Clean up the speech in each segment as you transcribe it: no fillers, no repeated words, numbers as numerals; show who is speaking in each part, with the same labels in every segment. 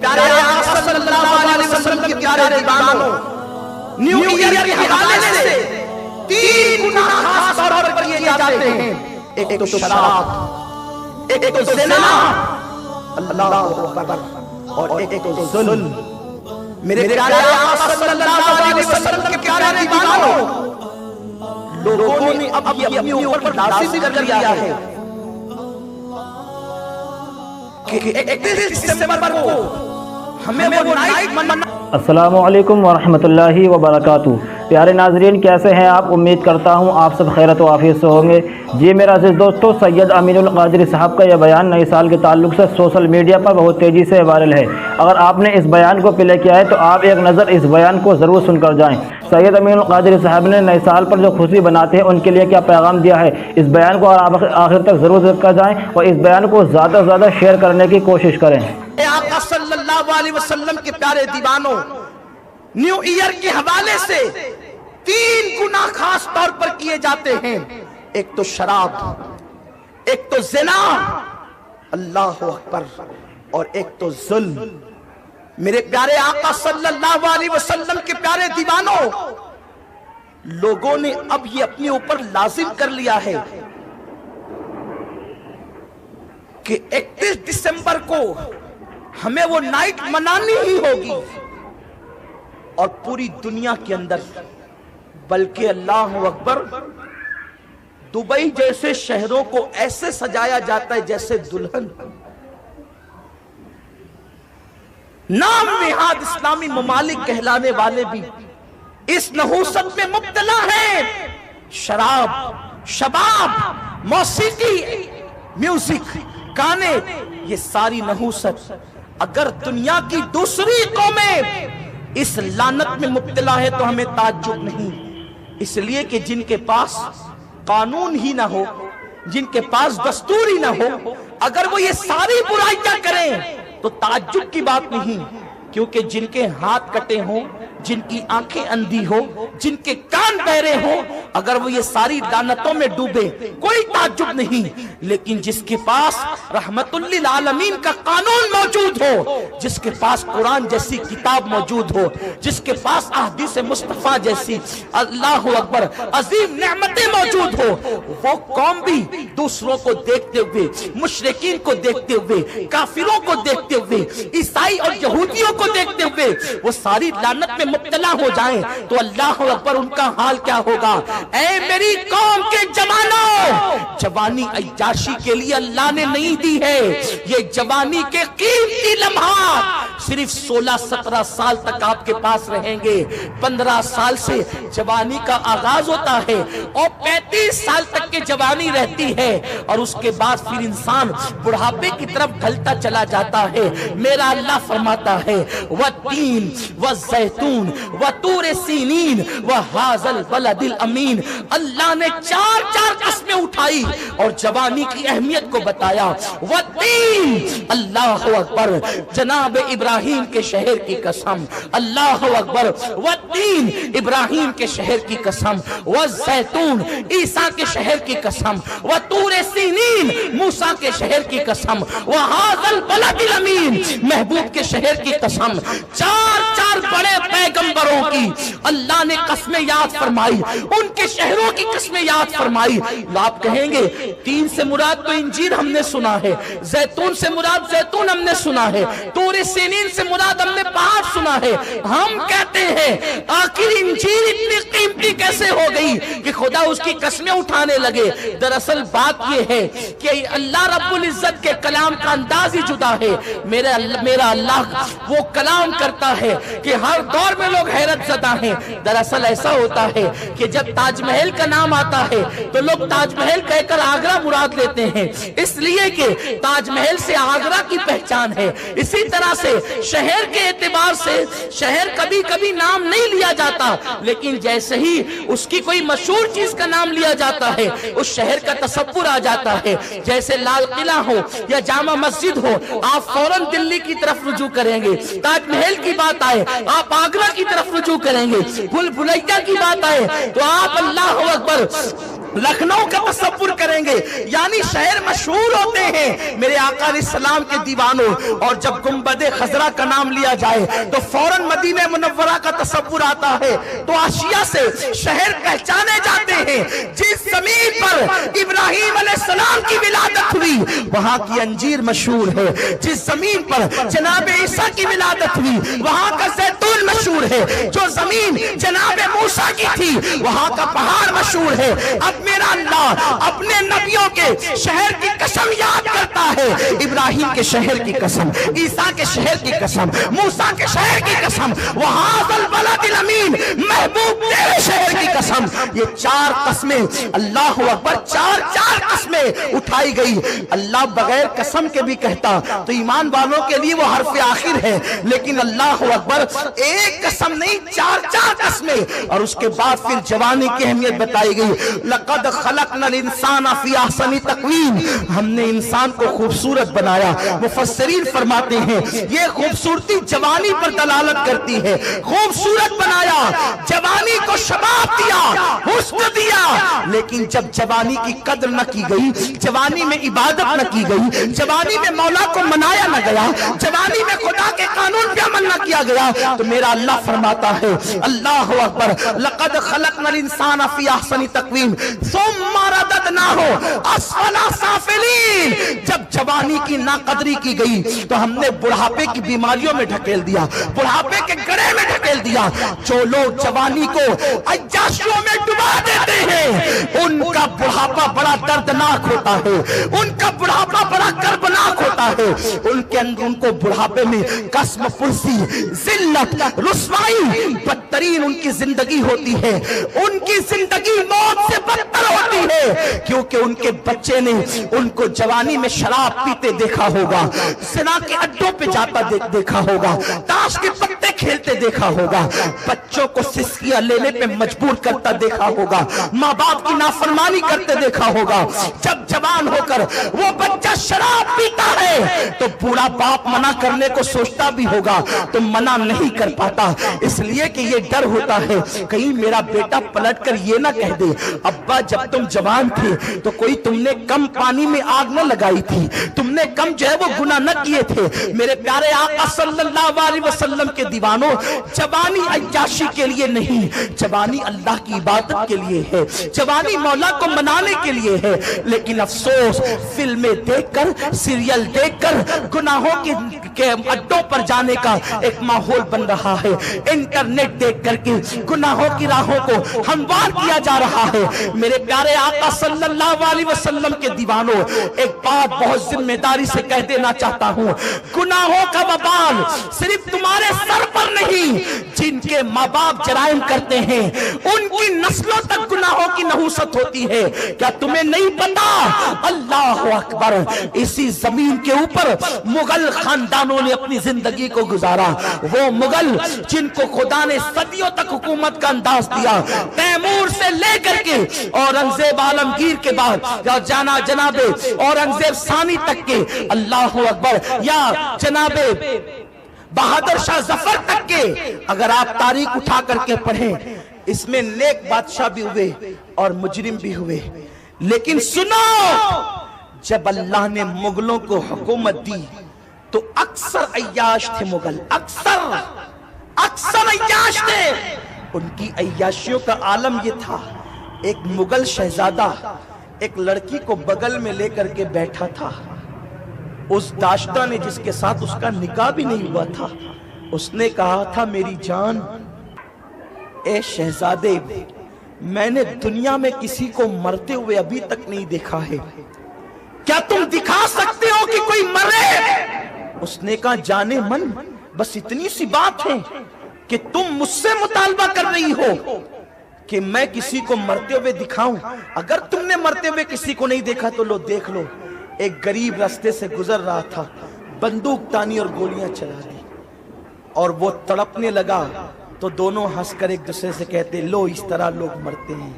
Speaker 1: پیارے آقا صلی اللہ علیہ وسلم کے پیارے دیوانوں، نیو ایئر کے حوالے سے 3 گناہ خاص طور پر کیے جاتے ہیں۔ ایک تو شراب، ایک تو زنا، اللہ اکبر، اور ایک تو ظلم۔ میرے پیارے آقا صلی اللہ علیہ وسلم کے پیارے دیوانوں، لوگوں نے اب یہ اپنے اوپر لازم کر لیا ہے کہ 31 دسمبر کو ہمیں وہ نائٹ منانا۔
Speaker 2: السلام علیکم ورحمۃ اللہ وبرکاتہ۔ پیارے ناظرین، کیسے ہیں آپ؟ امید کرتا ہوں آپ سب خیرت و عافیت سے ہوں گے۔ جی میرا عزیز دوستو، سید امین القادری صاحب کا یہ بیان نئے سال کے تعلق سے سوشل میڈیا پر بہت تیزی سے وائرل ہے۔ اگر آپ نے اس بیان کو پلے کیا ہے تو آپ ایک نظر اس بیان کو ضرور سن کر جائیں۔ سید امین القادری صاحب نے نئے سال پر جو خوشی بناتے ہیں ان کے لیے کیا پیغام دیا ہے، اس بیان کو آخر تک ضرور دیکھ کر جائیں اور اس بیان کو زیادہ سے زیادہ شیئر کرنے کی کوشش کریں۔
Speaker 1: آقا صلی اللہ علیہ وسلم کے پیارے دیوانوں، نیو ایئر کے حوالے سے 3 گناہ خاص طور پر کیے جاتے ہیں۔ ایک تو شراب، ایک تو زنا، اللہ اکبر، اور ایک تو ظلم۔ میرے پیارے آقا صلی اللہ علیہ وسلم کے پیارے دیوانوں، لوگوں نے اب یہ اپنے اوپر لازم کر لیا ہے کہ 31 دسمبر کو ہمیں وہ نائٹ منانی ہی ہوگی، اور پوری دنیا کے اندر، بلکہ اللہ اکبر، دبئی جیسے شہروں کو ایسے سجایا جاتا ہے جیسے دلہن۔ نام نہاد اسلامی ممالک کہلانے والے بھی اس نحوست میں مبتلا ہیں۔ شراب، شباب، موسیقی، میوزک، گانے، یہ ساری نحوست۔ اگر دنیا کی دوسری قومیں اس لعنت میں مبتلا ہے تو ہمیں تعجب نہیں، اس لیے کہ جن کے پاس قانون ہی نہ ہو، جن کے پاس دستور ہی نہ ہو، اگر وہ یہ ساری برائیاں کریں تو تعجب کی بات نہیں، کیونکہ جن کے ہاتھ کٹے ہوں، جن کی آنکھیں اندھی ہو، جن کے کان بہرے ہوں، اگر وہ یہ ساری لعنتوں میں ڈوبے کوئی تعجب نہیں۔ لیکن جس کے پاس رحمت للعالمین کا قانون موجود ہو، جس کے پاس قرآن جیسی کتاب موجود ہو، جس کے پاس احادیث مصطفیٰ جیسی اللہ اکبر عظیم نعمتیں موجود ہو، وہ قوم بھی دوسروں کو دیکھتے ہوئے، مشرکین کو دیکھتے ہوئے، کافروں کو دیکھتے ہوئے، عیسائی اور یہودیوں کو دیکھتے ہوئے وہ ساری لعنت میں مبتلا ہو جائیں تو اللہ اکبر ان کا حال کیا ہوگا۔ اے میری قوم کے جوانوں، جوانی عیاشی کے لیے اللہ نے نہیں دی ہے، یہ جوانی کے قیمتی لمحات صرف 16-17 سال تک آپ کے پاس رہیں گے۔ 15 سال سے جوانی کا آغاز ہوتا ہے اور 35 سال تک کے جوانی رہتی ہے، اور اس کے بعد پھر انسان بڑھاپے کی طرف ڈھلتا چلا جاتا ہے۔ میرا اللہ فرماتا ہے وَالتِّينِ وَالزَّيْتُونِ وَطُورِ سِينِينَ وَهَٰذَا الْبَلَدِ الْأَمِينَ۔ اللہ نے 4 قسمیں اٹھائی اور جوانی کی اہمیت کو بتایا۔ وَالتِّينِ، اللہ اکبر، جناب ابراہیم کے شہر کی قسم، اللہ اکبر، وَالتِّينِ، ابراہیم کے شہر کی قسم، وَالزَّيْتُونِ، عیسیٰ کے شہر کی قسم، وَطُورِ سِينِينَ، موسیٰ کے شہر کی قسم، وَهَٰذَا الْبَلَدِ الْأَمِينَ، محبوب کے شہر کی قسم۔ 4 بڑے پیغمبروں کی اللہ نے قسمیں یاد فرمائی، ان کے شہروں کی قسمیں یاد فرمائی۔ آپ کہیں گے 3 سے مراد تو انجیل ہم نے سنا ہے، زیتون سے مراد زیتون ہم نے سنا ہے، طور سینین سے مراد ہم نے پہاڑ سنا ہے۔ ہم کہتے ہیں آخر انجیل اتنی قیمتی کیسے ہو گئی کہ خدا اس کی قسمیں اٹھانے لگے؟ دراصل بات یہ ہے کہ اللہ رب العزت کے کلام کا انداز ہی جدا ہے۔ میرا اللہ وہ کلام کرتا ہے کہ ہر دور میں لوگ حیرت زدہ ہیں۔ دراصل ایسا ہوتا ہے کہ جب تاج محل کا نام آتا ہے تو لوگ تاج محل کہہ کر آگرہ مراد لیتے ہیں، اس لیے کہ تاج محل سے آگرہ کی پہچان ہے۔ اسی طرح سے شہر کے اعتبار سے شہر کبھی کبھی نام نہیں لیا جاتا، لیکن جیسے ہی اس کی کوئی مشہور چیز کا نام لیا جاتا ہے اس شہر کا تصور آ جاتا ہے۔ جیسے لال قلعہ ہو یا جامع مسجد ہو، آپ فوراً دلی کی طرف رجوع کریں گے۔ تاج محل کی بات آئے آپ آگرہ کی طرف رجوع کریں گے۔ بھول بھلیا کی بات آئے تو آپ اللہ اکبر लखनऊ का तसव्वुर करेंगे, यानी शहर मशहूर होते हैं मेरे आका अलैहिस्सलाम के दीवानों। और जब गुंबद खजरा का नाम लिया जाए तो फौरन मदीने मुनव्वरा का तसव्वुर आता है। तो आशिया से शहर पहचाने जाते हैं। जिस जमीन पर इब्राहिम अलैहिस्सलाम की विलादत हुई वहां की अंजीर मशहूर है। जिस जमीन पर जनाब ईसा की विलादत हुई वहां का जैतून मशहूर है। जो जमीन जनाब मूसा की थी वहां का पहाड़ मशहूर है। अब मेरा अल्लाह अपने नबियों के शहर की कसम याद करता है, इब्राहिम के शहर की कसम, ईसा के शहर की कसम, मूसा के शहर की कसम, वहाज़ल बलदिल अमीन, महबूब तेरे शहर की कसम। ये चार कस्में, अल्लाह अकबर, चार कस्में उठाई गई। अल्लाह बगैर कसम के भी कहता तो ईमान वालों के लिए वो हर्फ आखिर है, लेकिन अल्लाह अकबर एक कसम नहीं, चार कस्में। और उसके बाद फिर जवानी की अहमियत बताई गई। लक़द खलक़नल इंसान फ़ी अहसनि तक़वीम, हमने इंसान को खूबसूरत बनाया। मुफस्सिरीन फरमाते हैं ये खूबसूरती जवानी पर दलालत करती है। खूबसूरत बनाया, जवानी को शबाब दिया, हुस्न दिया, लेकिन जब जवानी की कद्र न की गई, जवानी में इबादत न की गई, जवानी में मौला को मनाया न गया, जवानी में खुदा के कानून पे अमल न किया गया, तो मेरा अल्लाह फरमाता है, अल्लाहु अकबर, लक़द खलक़नल इंसान फ़ी अहसनि तक़वीम सुम्मा रददनाहु अस्फ़ला साफ़िलीन। जब जवानी की नाकदरी की गई तो हमने बुढ़ापे की बीमारियों में ढकेल दिया, बुढ़ापे के गड्ढे में ढकेल दिया। जो लोग जवानी को अय्याशियों में डुबा देते हैं उनका बुढ़ापा बड़ा दर्दनाक होता है, उनका बुढ़ापा बड़ा कर्बनाक होता है। उनके अंदर उनको बुढ़ापे में कस्म पुरसी, जिल्लत, रुस्वाई, बदतरीन उनकी जिंदगी होती है। उनकी जिंदगी मौत से बदतर होती है, क्योंकि उनके बच्चे ने उनको जवानी में शराब पीते देखा होगा, ज़िना के अड्डों पे जाता देखा होगा, ताश के पत्ते खेलते देखा होगा, बच्चों को सिस्कियां लेने पे मजबूर करता देखा होगा, माँ बाप की नाफरमानी करते देखा होगा। जब जवान होकर वो बच्चा शराब पीता है तो बूढ़ा बाप मना करने को सोचता भी होगा तो मना नहीं कर पाता, इसलिए कि ये डर होता है कहीं मेरा बेटा पलट कर ये ना कह दे, अब्बा जब तुम जवान थे तो कोई तुमने कम पानी में आग न लगाई थी, तुमने कम जो है वो गुनाह न किए थे। मेरे प्यारे आका सल्लल्लाहु अलैहि वसल्लम के दीवानों, जवानी अय्याशी के लिए नहीं, जवानी अल्लाह की इबादत के लिए है, जवानी मौला को मनाने के लिए है। लेकिन अफसोस फिल्में देखकर, सीरियल देखकर गुनाहों के अड्डों पर जाने का एक माहौल बन रहा है। इंटरनेट देख करके गुनाहों की राहों को हमवार किया जा रहा है। मेरे प्यारे आका सल्लल्लाहु अलैहि वसल्लम के दीवानों, एक बात बहुत जिम्मेदारी से कह देना चाहता हूँ, गुनाहों का वबाल सिर्फ तुम्हारे सर पर नहीं, जिनके माँ बाप जराइम करते हैं उनकी नस्लों तक गुनाहों की नहुसत होती है। क्या तुम्हें नहीं पता? अल्लाह अकबर, इसी जमीन के ऊपर मुगल खानदानों ने अपनी जिंदगी को गुजारा। वो मुगल जिनको खुदा ने सदियों तक हुकूमत का अंदाज दिया, तैमूर से लेकर के औरंगजेब आलमगीर के बाद या जनाबे औरंगजेब सानी तक के, अल्लाह अकबर, या जनाबे बहादुर शाह जफर तक के, अगर आप तारीख उठा करके पढ़ें, इसमें नेक बादशाह भी हुए और मुजरिम भी हुए। लेकिन सुनो, जब अल्लाह ने मुगलों को हुकूमत दी तो अक्सर अय्याश थे मुगल, अक्सर अय्याश थे। उनकी अय्याशियों का आलम यह था, एक मुगल शहजादा एक लड़की को बगल में लेकर के बैठा था। उस दाश्ता ने जिसके साथ उसका निकाह भी नहीं हुआ था, उसने कहा था, मेरी जान, ए शहजादे, मैंने दुनिया में किसी को मरते हुए अभी तक नहीं देखा है, क्या तुम दिखा सकते हो कि कोई मरे? उसने कहा, जाने मन, बस इतनी सी बात है कि तुम मुझसे मुतालबा कर रही हो कि मैं किसी को मरते हुए दिखाऊं। अगर तुमने मरते हुए किसी को नहीं देखा तो लो देख लो। एक गरीब रास्ते से गुजर रहा था, बंदूक तानी और गोलियां चला दी, और वो तड़पने लगा तो दोनों हंसकर एक दूसरे से कहते, लो इस तरह लोग मरते हैं।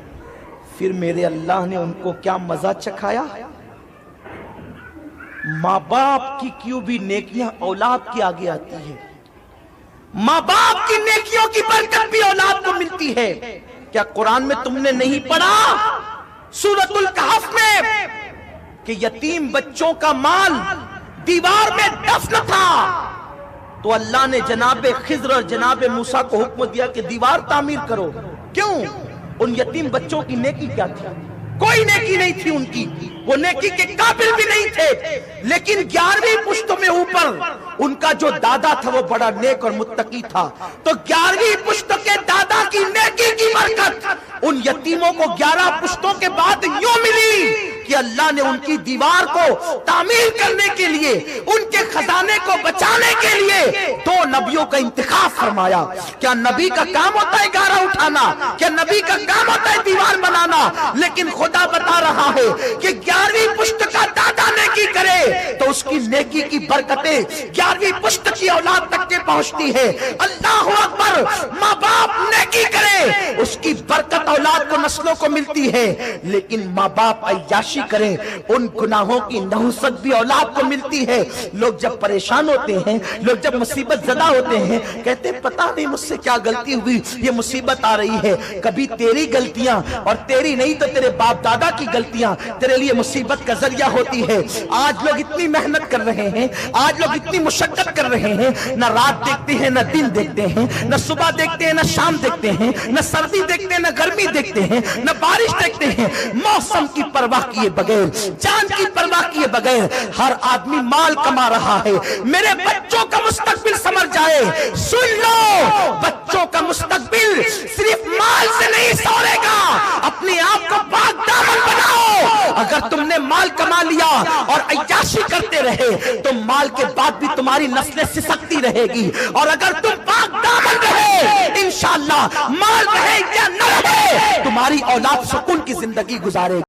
Speaker 1: फिर मेरे अल्लाह ने उनको क्या मजा चखाया। माँ बाप की क्यों भी नेकियां औलाद के आगे आती है, माँ बाप की नेकियों की बरकत भी औलाद को मिलती है। क्या कुरान में तुमने नहीं पढ़ा, सूरत अल कहफ में कि यतीम बच्चों का माल दीवार में दफन था, तो अल्लाह ने जनाबे खिज्र और जनाबे मूसा को हुक्म दिया कि दीवार तामीर करो। क्यों? उन यतीम बच्चों की नेकी क्या थी? कोई नेकी नहीं थी उनकी, वो नेकी के काबिल भी नहीं थे। लेकिन 11वीं पुश्त में ऊपर उनका जो दादा था वो बड़ा नेक और मुत्तकी था, तो 11वीं पुश्त के दादा की नेकी की बरकत उन यतीमों को 11 पुश्तों के बाद यूं मिली कि अल्लाह ने उनकी दीवार को तामीर करने के लिए, उनके खजाने को बचाने के लिए 2 नबियों का इंतखाब फरमाया। क्या नबी का काम होता है गारा उठाना? क्या नबी का काम होता है दीवार बनाना? लेकिन खुदा बता रहा है कि 11वीं पुश्त का दादा नेकी करे तो उसकी नेकी की बरकतें 11वीं पुश्त की औलाद तक के पहुंचती है। अल्लाह अकबर। माँ बाप नेकी करे, उसकी बरकत औलाद को, नस्लों को मिलती है। लेकिन माँ बाप अय्याशी करें, उन गुनाहों की नहुसत भी औलाद को मिलती है। लोग जब परेशान होते हैं, लोग जब मुसीबत ज़दा होते हैं, कहते हैं पता नहीं मुझसे क्या गलती हुई, ये मुसीबत आ रही है। कभी तेरी गलतियां, और तेरी नहीं तो तेरे बाप दादा की गलतियां तेरे लिए मुसीबत का जरिया होती है। आज लोग इतनी मेहनत कर रहे हैं, आज लोग इतनी मुशक्कत कर रहे हैं, न रात देखते हैं, न दिन देखते हैं, न सुबह देखते हैं, न शाम देखते हैं, न सर्दी देखते हैं, न गर्मी देखते हैं, न बारिश देखते हैं। मौसम की परवाह किए बगैर, जान की परवाह किए बगैर हर आदमी माल कमा रहा है। मेरे बच्चों का मुस्तकबिल समझ जाए, सुन लो, बच्चों का मुस्तकबिल सिर्फ माल से नहीं सवरेगा। अपने आप को पाक दामन बनाओ। अगर तुमने माल कमा लिया और अय्याशी करते रहे तो माल के बाद भी तुम्हारी नस्लें सिसकती रहेगी। और अगर तुम पाक दामन रहे, इंशाअल्लाह माल रहे या न रहे, तुम्हारी औलाद सुकून की जिंदगी गुजारेगी।